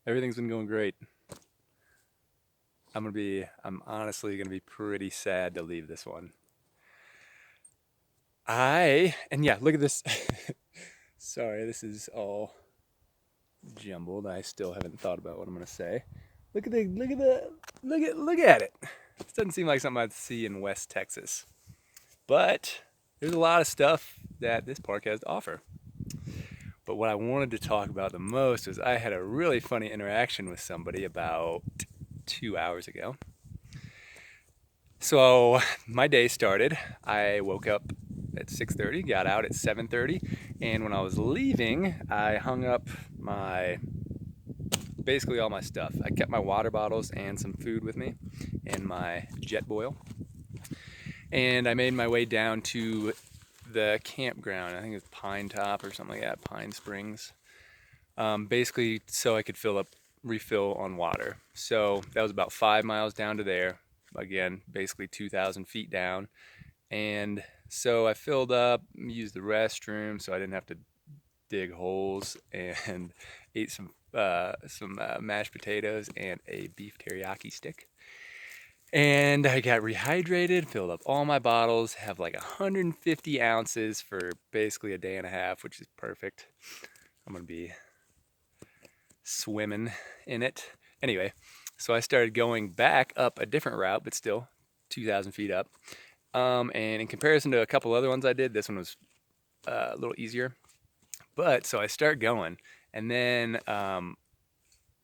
Everything's been going great. I'm honestly gonna be pretty sad to leave this one. And yeah, look at this. Sorry, this is all jumbled. I still haven't thought about what I'm gonna say. Look at it. This doesn't seem like something I'd see in West Texas, but there's a lot of stuff that this park has to offer. But what I wanted to talk about the most was I had a really funny interaction with somebody about 2 hours ago. So my day started. I woke up at 6:30, got out at 7:30, and when I was leaving, I hung up my basically all my stuff. I kept my water bottles and some food with me and my jet boil. And I made my way down to the campground. I think it's Pine Top or something like that, Pine Springs. Basically so I could refill on water. So that was about 5 miles down to there. Again, basically 2,000 feet down. And so I filled up, used the restroom so I didn't have to dig holes, and ate some mashed potatoes and a beef teriyaki stick. And I got rehydrated, filled up all my bottles, have like 150 ounces for basically a day and a half, which is perfect. I'm gonna be swimming in it. Anyway, so I started going back up a different route, but still 2,000 feet up. And in comparison to a couple other ones I did, this one was a little easier. But so I start going, and then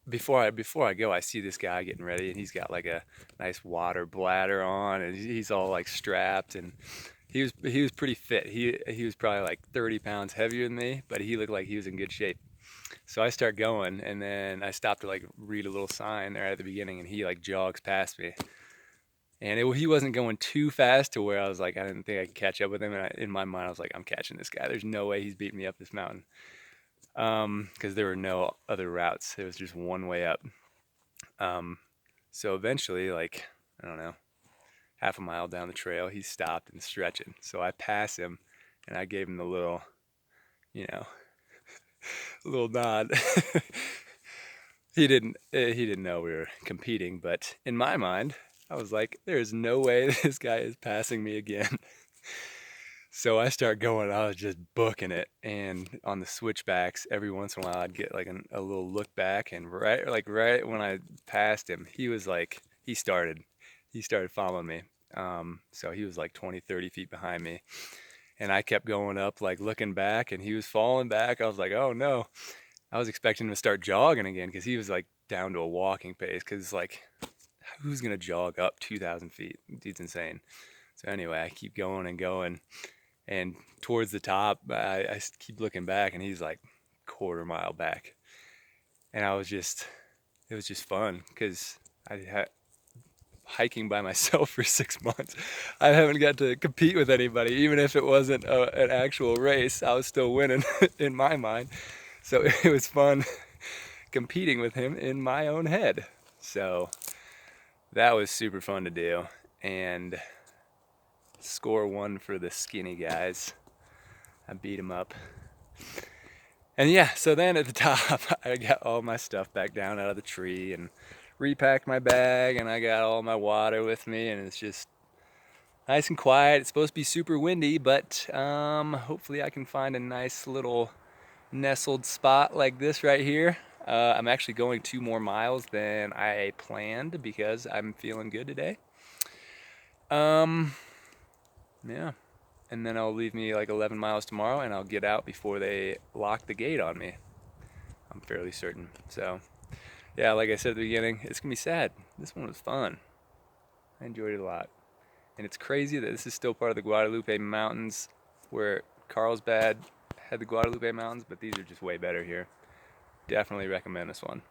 before I go, I see this guy getting ready, and he's got like a nice water bladder on, and he's all like strapped, and he was pretty fit. He was probably like 30 pounds heavier than me, but he looked like he was in good shape. So I start going, and then I stop to like read a little sign there at the beginning, and he like jogs past me. And he wasn't going too fast to where I was like, I didn't think I could catch up with him. And in my mind, I was like, I'm catching this guy. There's no way he's beating me up this mountain. Because there were no other routes. It was just one way up. Um, so eventually, like, I don't know, half a mile down the trail, he stopped and stretching. So I pass him, and I gave him the little, you know, little nod. He didn't know we were competing, but in my mind, I was like, there's no way this guy is passing me again. So I start going, I was just booking it. And on the switchbacks, every once in a while, I'd get like a little look back. And right when I passed him, he started following me. So he was like 20, 30 feet behind me. And I kept going up, like looking back, and he was falling back. I was like, oh no. I was expecting him to start jogging again because he was like down to a walking pace. Because like, who's gonna jog up 2,000 feet? Dude's insane. So anyway, I keep going and going, and towards the top, I keep looking back, and he's like quarter mile back, and it was just fun because I had hiking by myself for 6 months. I haven't got to compete with anybody, even if it wasn't an actual race. I was still winning in my mind, so it was fun competing with him in my own head. So that was super fun to do, and score one for the skinny guys. I beat him up. And yeah, so then at the top, I got all my stuff back down out of the tree and repacked my bag, and I got all my water with me, and it's just nice and quiet. It's supposed to be super windy, but hopefully I can find a nice little nestled spot like this right here. I'm actually going 2 more miles than I planned because I'm feeling good today. Um, yeah. And then I'll leave me like 11 miles tomorrow, and I'll get out before they lock the gate on me. I'm fairly certain. So, yeah, like I said at the beginning, it's gonna be sad. This one was fun. I enjoyed it a lot. And it's crazy that this is still part of the Guadalupe Mountains, where Carlsbad had the Guadalupe Mountains, but these are just way better here. Definitely recommend this one.